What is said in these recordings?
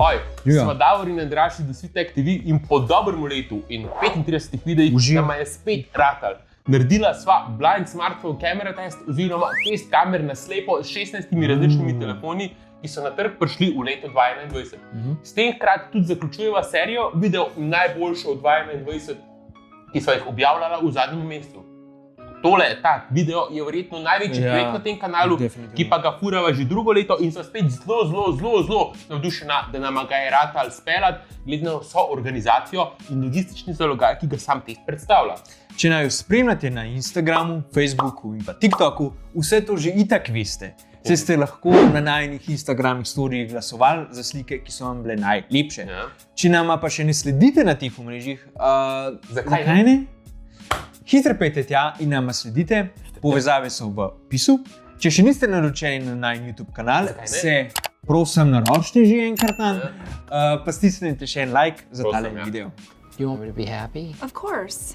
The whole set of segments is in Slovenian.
Smo Davor in Andraž do Svitek TV in po dobrem letu in 35 videih nama je spet ratal. Naredila sva blind smartphone camera test oziroma test kamer na slepo s 16 različnimi telefoni, ki so na trg prišli v letu 2021. S tem hkrati tudi zaključujeva serijo video najboljšo od 2021, ki so jih objavljala v zadnjem mesecu. Tole, ta video je verjetno največji projekt na tem kanalu, ki pa ga furava že drugo leto in so spet zelo navdušena, da nama ga je ratal spelat, glede na vso organizacijo in logistični zalogaj, ki ga sam test predstavlja. Če naj jo spremljate na Instagramu, Facebooku in pa TikToku, vse to že itak veste. Saj ste lahko na najinih Instagramih storijih glasovali za slike, ki so vam bile najlepše. Če nama pa še ne sledite na teh omrežjih, zakaj ne? Hitro pejte tja in nama sledite, povezave so v opisu. Če še niste naročeni na najin YouTube kanal, se prosim naročite že enkrat nam, pa stisnite še en like za tale video. You want me to be happy? Of course.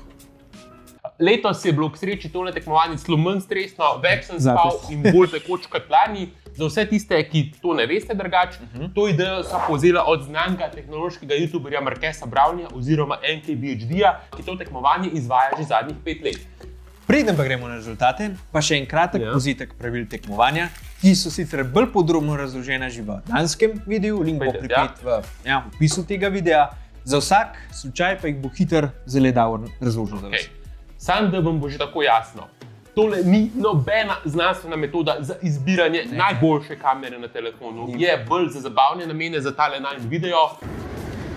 Letos je bilo k sreči tole tekmovanje celo manj stresno, več sem spal in bolj tekoč kot lani. Za vse tiste, ki to ne veste drugače, to idejo so povzela od znanega tehnološkega youtuberja Marquesa Brownija oziroma NKBHD-ja, ki to tekmovanje izvaja že zadnjih 5 let. Preden pa gremo na rezultate, pa še en kratek povzetek pravil tekmovanja, ki so sicer bolj podrobno razložena že v lanskem videu, link bo pripet v opisu tega videa. Za vsak slučaj pa jih bo hitro zelo Davor razložil za vas. Sam, da vam bo že tako jasno. Tole ni nobena znanstvena metoda za izbiranje najboljše kamere na telefonu. Je bolj za zabavne namene za tale najin video.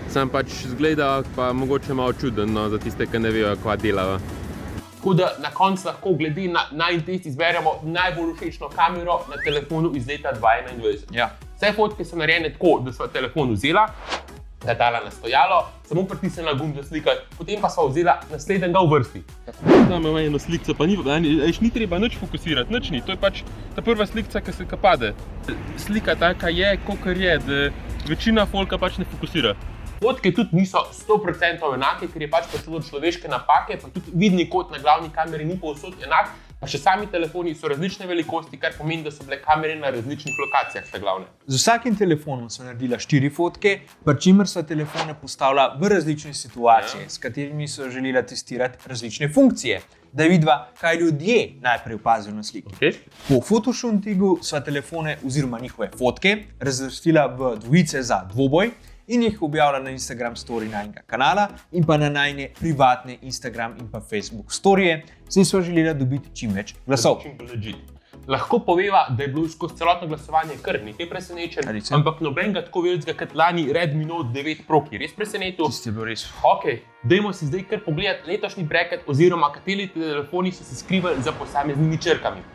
Sam pač zgleda pa mogoče malo čuden, no, za tiste, ki ne vejo, kva delava. Tako da na koncu lahko glede na najin test izberemo najbolj všečno kamero na telefonu iz leta 2021. Vse fotke so narejene tako, da sva telefon vzela, ga dala na stojalo, samo pritisnila gumb za slikati, potem pa sva vzela naslednjega v vrsti. Tam ima eno slikco, pa ni treba nič fokusirati, nič ni. To je pač ta prva slikca, ki se pade. Slika taka je, kakor je, da večina folka pač ne fokusira. Fotke tudi niso 100% enake, ker je pač celo človeške napake, pa tudi vidni kot na glavni kameri ni povsod enak, pa še sami telefoni so različne velikosti, kar pomeni, da so bile kamere na različnih lokacijah sta glavne. Z vsakim telefonom so naredila 4 fotke, pri čemer so telefone postavila v različne situacije, s katerimi so želela testirati različne funkcije, da vidva, kaj ljudje najprej opazijo na sliku. Po fotoshootingu sva telefone oziroma njihove fotke razvrstila v dvojice za dvoboj in jih objavila na Instagram story najinega kanala in pa na najine privatne Instagram in pa Facebook storije, saj so želela dobiti čim več glasov. Lahko poveva, da je bilo skozi celotno glasovanje kar nekaj presenečen, ampak nobenega tako velikega kot lani Redmi Note 9 Pro, ki je res presenetil. Tisti je bil res. Dajmo si zdaj kar pogledati letošnji bracket oziroma kateri telefoni so se skrivali za posameznimi črkami.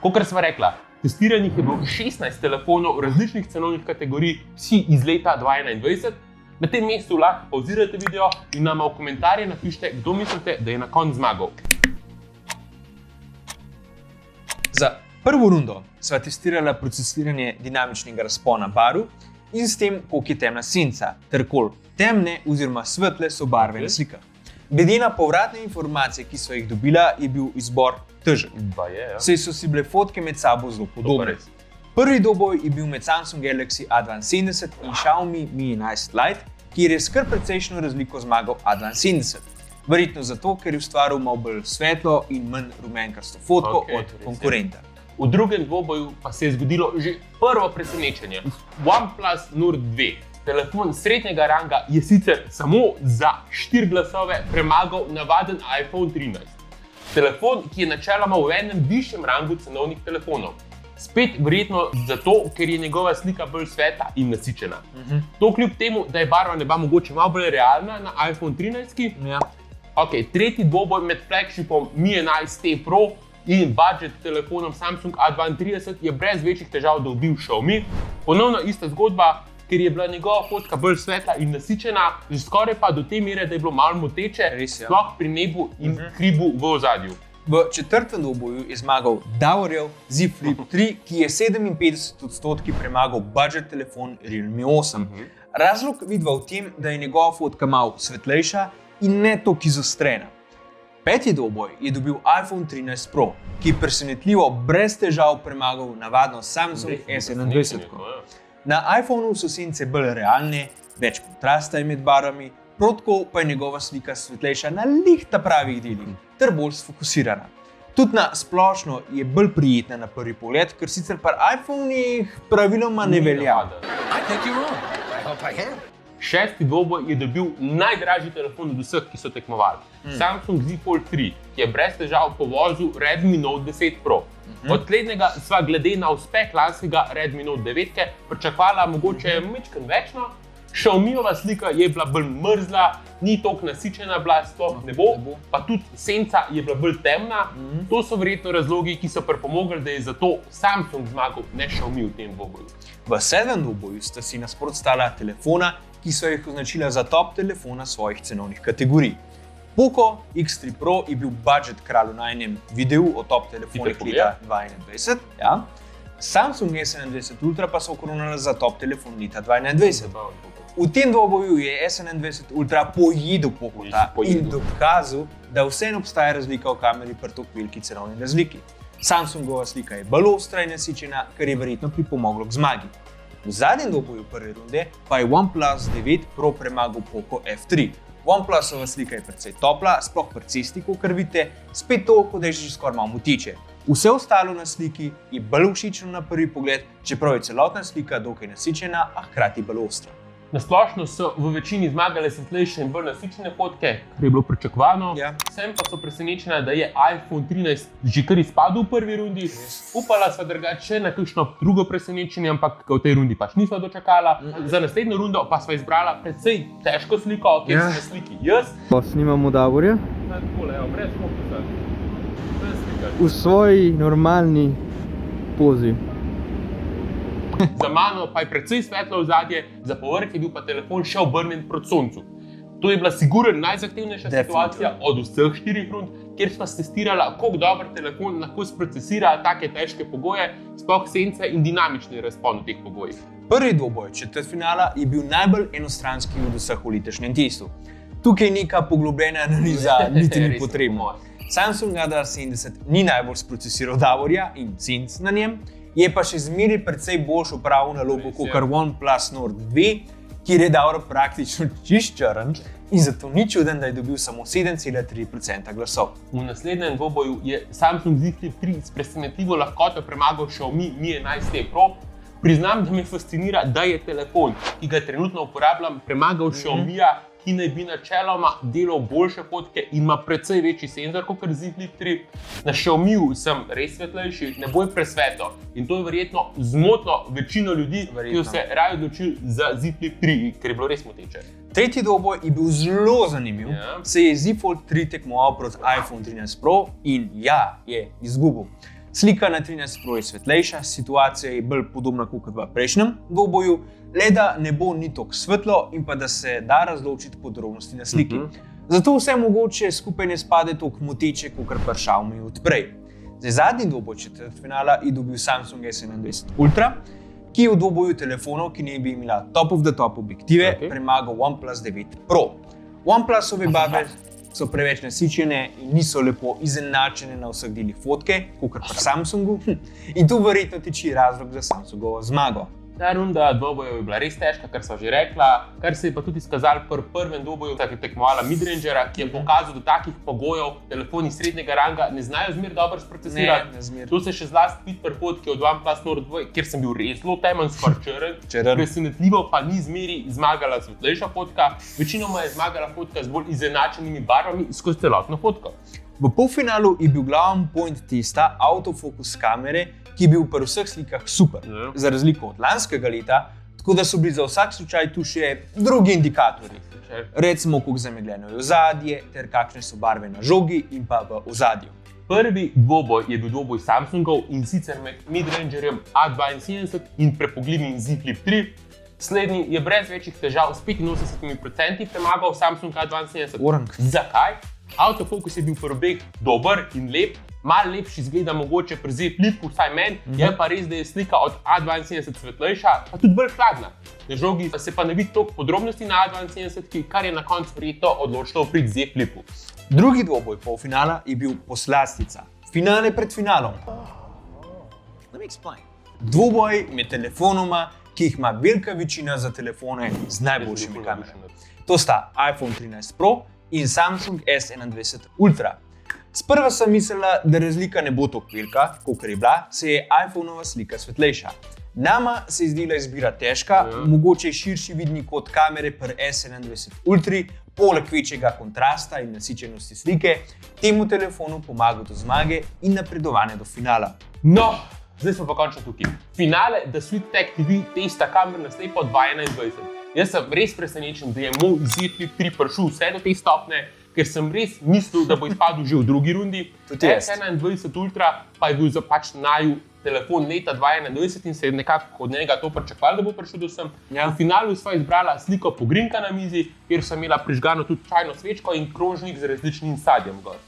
Kakor sva rekla, testiranih je bilo 16 telefonov različnih cenovnih kategorij, vsi iz leta 2021. Na tem mestu lahko pauzirate video in nama v komentarje napišite, kdo mislite, da je na koncu zmagal. Za prvo rundo sva testirala procesiranje dinamičnega razpona barv in s tem, koliko je temna senca, ter koliko temne oziroma svetle so barve na slikah. Glede na povratne informacije, ki so jih dobila, je bil izbor težek. Saj so si bile fotke med sabo zelo podobne. Prvi dvoboj je bil med Samsung Galaxy A72 in Xiaomi Mi 11 Lite, kjer je s kar precejšnjo razliko zmagal A72. Verjetno zato, ker je ustvaril malo bolj svetlo in manj rumenkasto fotko od konkurenta. V drugem dvoboju pa se je zgodilo že prvo presenečenje. OnePlus Nord 2. Telefon srednjega ranga je sicer samo za 4 glasove premagal navaden iPhone 13. Telefon, ki je načeloma v enem višjem rangu cenovnih telefonov. Spet verjetno zato, ker je njegova slika bolj svetla in nasičena. To kljub temu, da je barva neba mogoče malo bolj realna na iPhone 13. Tretji dvoboj med flagshipom Mi 11T Pro in budget telefonom Samsung A32 je brez večjih težav dobil Xiaomi. Ponovno ista zgodba, ker je bila njegova fotka bolj svetla in nasičena, že skoraj pa do te mere, da je bilo malo moteče, sploh pri nebu in hribu v ozadju. V četrtem dvoboju je zmagal Davorjev Z Flip 3, ki je 57% premagal budget telefon Realme 8. Razlog vidva v tem, da je njegova fotka malo svetlejša in ne toliko izostrena. Peti dvoboj je dobil iPhone 13 Pro, ki je presenetljivo brez težav premagal navadno Samsung S21. Na iPhonu so sence bolj realne, več kontrasta je med barvami, prav tako pa je njegova slika svetlejša na lihta pravih delih ter bolj sfokusirana. Tudi na splošno je bolj prijetna na prvi pogled, kar sicer pri iPhonih praviloma ne velja. Šesti dvoboj je dobil najdražji telefon od vseh, ki so tekmovali. Samsung Z Fold 3, ki je brez težav povozil Redmi Note 10 Pro. Od slednjega sva glede na uspeh lanskega Redmi Note 9 pričakovala mogoče majčkeno večno. Xiaomijeva slika je bila bolj mrzla, ni toliko nasičena bila, sploh ne bo, pa tudi senca je bila bolj temna. To so verjetno razlogi, ki so pripomogli, da je zato Samsung zmagal, ne Xiaomi v tem dvoboju. V 7. dvoboju sta si nasprot stala telefona, ki so jih označila za top telefona svojih cenovnih kategorij. Poco X3 Pro je bil budget kralj v najnem videu o top telefonih leta 2021. Ja. Samsung S21 Ultra pa so okronali za top telefon leta 2021. V tem dvoboju je S21 Ultra pojedel Pocota in dokazal, da vseeno obstaja razlika v kameri pri tako veliki cenovni razliki. Samsungova slika je bolj ostra in nasičena, kar je verjetno pripomoglo k zmagi. V zadnjem dvoboju prve runde pa je OnePlus 9 Pro premagal Poco F3. OnePlusova slika je precej topla, sploh pri cesti, kakor vidite, spet toliko, da je že skoraj malo motiče. Vse ostalo na sliki je bolj všečno na prvi pogled, čeprav je celotna slika dokaj nasičena, a hkrati bolj ostra. Na splošno so v večini zmagale svetlejše in bolj nasičene fotke, kar je bilo pričakovano. Ja. Sem pa so presenečena, da je iPhone 13 že kar izpadel v prvi rundi. Upala sva drugače na kakšno drugo presenečenje, ampak v tej rundi pač nisva dočakala. Za naslednjo rundo pa sva izbrala precej težko sliko, kjer sem na sliki jaz. Pa snimamo Davorja Takole, evo, brez fokusa. Brez slika. v svoji normalni pozi. Za mano pa je precej svetlo ozadje, za povrh je bil pa telefon še obrnjen proti soncu. To je bila sigurno najzahtevnejša situacija od vseh 4 rund, kjer sva testirala, koliko dober telefon lahko sprocesira take težke pogoje, sploh sence in dinamični razpon v teh pogojih. Prvi dvoboj četrtfinala je bil najbolj enostranski od vseh v letošnjem testu. Tukaj neka poglobljena analiza niti ni potrebna. Samsung A70 ni najbolj sprocesiral Davorja in senc na njem, je pa še zmeraj precej boljšo pravo nalogo kot OnePlus Nord 2, kjer je Davor praktično čist črn in zato ni čuden, da je dobil samo 7,3% glasov. V naslednjem dvoboju je Samsung Z Flip 3 s presenetljivo lahkoto premagal Xiaomi Mi 11T Pro. Priznam, da me fascinira, da je telefon, ki ga trenutno uporabljam, premagal Xiaomija, ki naj bi načeloma delal boljše fotke in ima precej večji senzor kot Z Flip 3. Na Xiaomiju sem res svetlejši, ne bo presvetlo in to je verjetno zmotilo večino ljudi, ki so se raje odločili za Z Flip 3, ker je bilo res moteče. Tretji dvoboj je bil zelo zanimiv, saj je Z Fold 3 tekmoval proti iPhone 13 Pro in ja, je izgubil. Slika na 13 Pro je svetlejša, situacija je bolj podobna kot v prejšnjem dvoboju, le da ne bo ni tako svetlo in pa da se da razločiti podrobnosti na sliki. Zato vse mogoče skupaj ne spade toliko moteče, kot pri Xiaomiju od prej. Zadnji dvoboj četrtfinala je dobil Samsung S21 Ultra, ki je v dvoboju telefonov, ki ne bi imela top of the top objektive, premagal OnePlus 9 Pro. OnePlusove barve so preveč nasičene in niso lepo izenačene na vseh delih fotke, kot pri Samsungu, in tu verjetno tiči razlog za Samsungovo zmago. Ta runda dvobojev je bila res težka, kar sva že rekla, kar se je pa tudi izkazalo pri prvem dvoboju, ki je tekmovala Midrangera, ki je pokazal, da takih pogojev telefoni srednjega ranga ne znajo zmer dobro sprocesirati. To se še zlasti vidi pri fotki od OnePlus Nord 2, kjer sem bil res zelo temen, skoraj črn. Presenetljivo pa ni zmeri zmagala svetlejša fotka, večinoma je zmagala fotka z bolj izenačenimi barvami skozi celotno fotko. V polfinalu je bil glavni point testa autofokus kamere, ki je bil pri vseh slikah super, za razliko od lanskega leta, tako da so bili za vsak slučaj tu še drugi indikatorji. Recimo, koliko zamegljeno je ozadje, ter kakšne so barve na žogi in pa v ozadju. Prvi dvoboj je bil dvoboj Samsungov in sicer med Midrangerjem A72 in prepogljivim Z Flip 3. Slednji je brez večjih težav s 85% premagal Samsung A72. Zakaj? Autofokus je bil pri obeh dober in lep, malo lepši zgleda mogoče pri Z Flipu, vsaj meni, je pa res, da je slika od A72 svetlejša, pa tudi bolj hladna. Na žogi se pa ne vidi toliko podrobnosti na A72, kar je na koncu verjetno odločilo v prid Z Flipu. Drugi dvoboj polfinala je bil poslastica, finale pred finalom. Dvoboj med telefonoma, ki jih ima velika večina za telefone z najboljšimi kamerami. To sta iPhone 13 Pro in Samsung S21 Ultra. Sprva sem mislila, da razlika ne bo tako velika, kot je bila, se je iPhone-ova slika svetlejša. Nama se je zdela izbira težka, mogoče je širši vidni kot kamere pri S21 Ultra, poleg večjega kontrasta in nasičenosti slike, temu telefonu pomaga do zmage in napredovanja do finala. No, zdaj smo pa končno tukaj. Finale The Sweet Tech TV testa kamer na slepo 2021. Jaz sem res presenečen, da je moj Z Flip 3 prišel vse do te stopne, ker sem res mislil, da bo izpadel že v drugi rundi. S21 Ultra pa je bil pač naju telefon leta 2021 in se je nekako od njega to pričakovalo, da bo prišel do sem. V finalu sva izbrala sliko pogrinjka na mizi, kjer sem imela prižgano tudi čajno svečko in krožnik z različnim sadjem gor.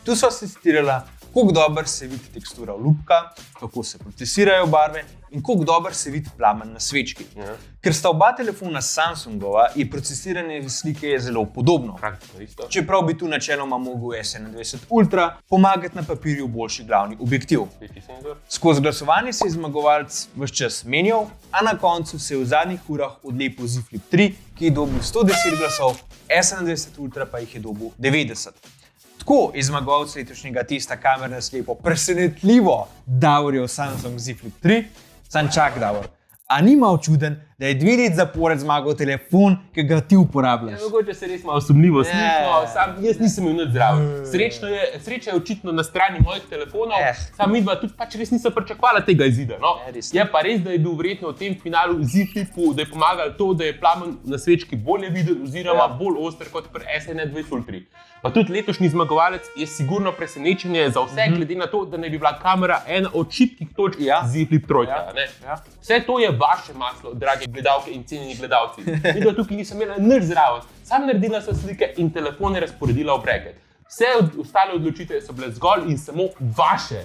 Tu sva se testirala, kako dobro se vidi tekstura olupka, kako se procesirajo barve in kako dobro se vidi plamen na svečki. Ker sta oba telefona Samsungova, je procesiranje slike zelo podobno. Čeprav bi tu načeloma mogel S21 Ultra pomagati na papirju boljši glavni objektiv. Skozi glasovanje se je zmagovalec ves čas menjal, a na koncu se je v zadnjih urah odlepil Z Flip 3, ki je dobil 110 glasov, S21 Ultra pa jih je dobil 90. Tako je zmagovalec letošnjega testa kamer na slepo presenetljivo Davorjev Samsung Z Flip 3. Sam čak, Davor, a ni malo čuden, da je 2 leti zapored zmagal telefon, ki ga ti uporabljaš? Mogoče se res malo sumljivo slišno, sam jaz nisem imel nič zraven. Sreča je očitno na strani mojih telefonov, sam midva tudi pač res nisem pričakovala tega izida. No? Je pa res, da je bil verjetno v tem finalu Z Flipu, da je pomagalo to, da je plamen na svečki bolje viden oziroma bolj oster kot pri S21 Ultra. Pa tudi letošnji zmagovalec je sigurno presenečenje za vse, glede na to, da ne bi bila kamera ena od šibkih točk Z Flip 3. Vse to je vaše maslo, drage gledalke in cenjeni gledalci. Videla tukaj nisem imela nič zraven, sam naredila so slike in telefone razporedila v bracket. Vse ostale odločitve so bile zgolj in samo vaše.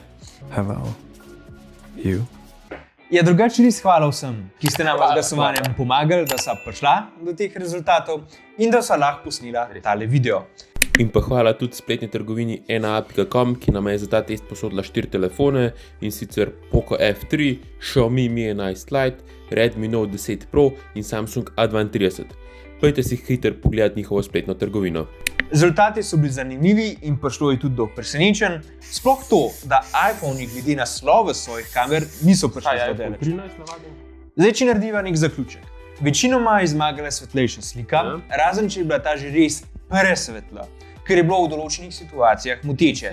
Ja, drugače res hvala vsem, ki ste nam z glasovanjem pomagali, da so prišla do teh rezultatov in da so lahko posnela tale video. In pa hvala tudi spletni trgovini ena.com, ki nam je za ta test posodila 4 telefone, in sicer Poco F3, Xiaomi Mi 11 Lite, Redmi Note 10 Pro in Samsung A32. Pojdite si hitro pogledati njihovo spletno trgovino. Rezultati so bili zanimivi in prišlo je tudi do presenečenj. Sploh to, da iPhone-i glede na sloves svojih kamer niso prišli zelo daleč. Zdaj, če narediva nek zaključek. Večinoma je zmagala svetlejša slika, razen če je bila ta že res presvetla, ker je bilo v določenih situacijah moteče.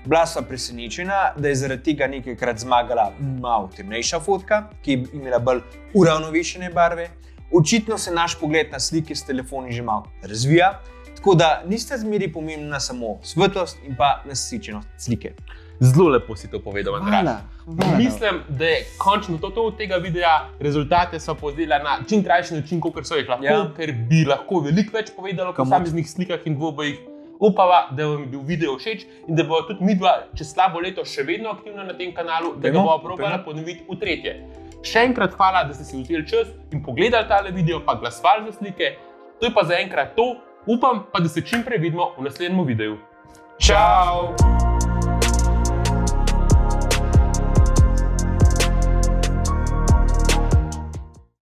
Bila sva presenečena, da je zaradi tega nekajkrat zmagala malo temnejša fotka, ki je imela bolj uravnovešene barve. Očitno se naš pogled na slike s telefoni že malo razvija, tako da nista zmeri pomembna samo svetlost in pa nasičenost slike. Zelo lepo si to povedal, Andrej. Mislim, da je končno to od tega videa. Rezultate so povzela na čim krajši način, kot so jih lahko, ker bi lahko veliko več povedalo o posameznih slikah in dvobojih. Upava, da vam je bil video všeč in da bo tudi midva čez slabo leto še vedno aktivna na tem kanalu, da ga bomo probala ponoviti v 3. Še enkrat hvala, da ste si vzeli čas in pogledali tale video, pa glasovali za slike. To je pa za enkrat to. Upam pa, da se čim prej vidimo v naslednjem videu. Čau!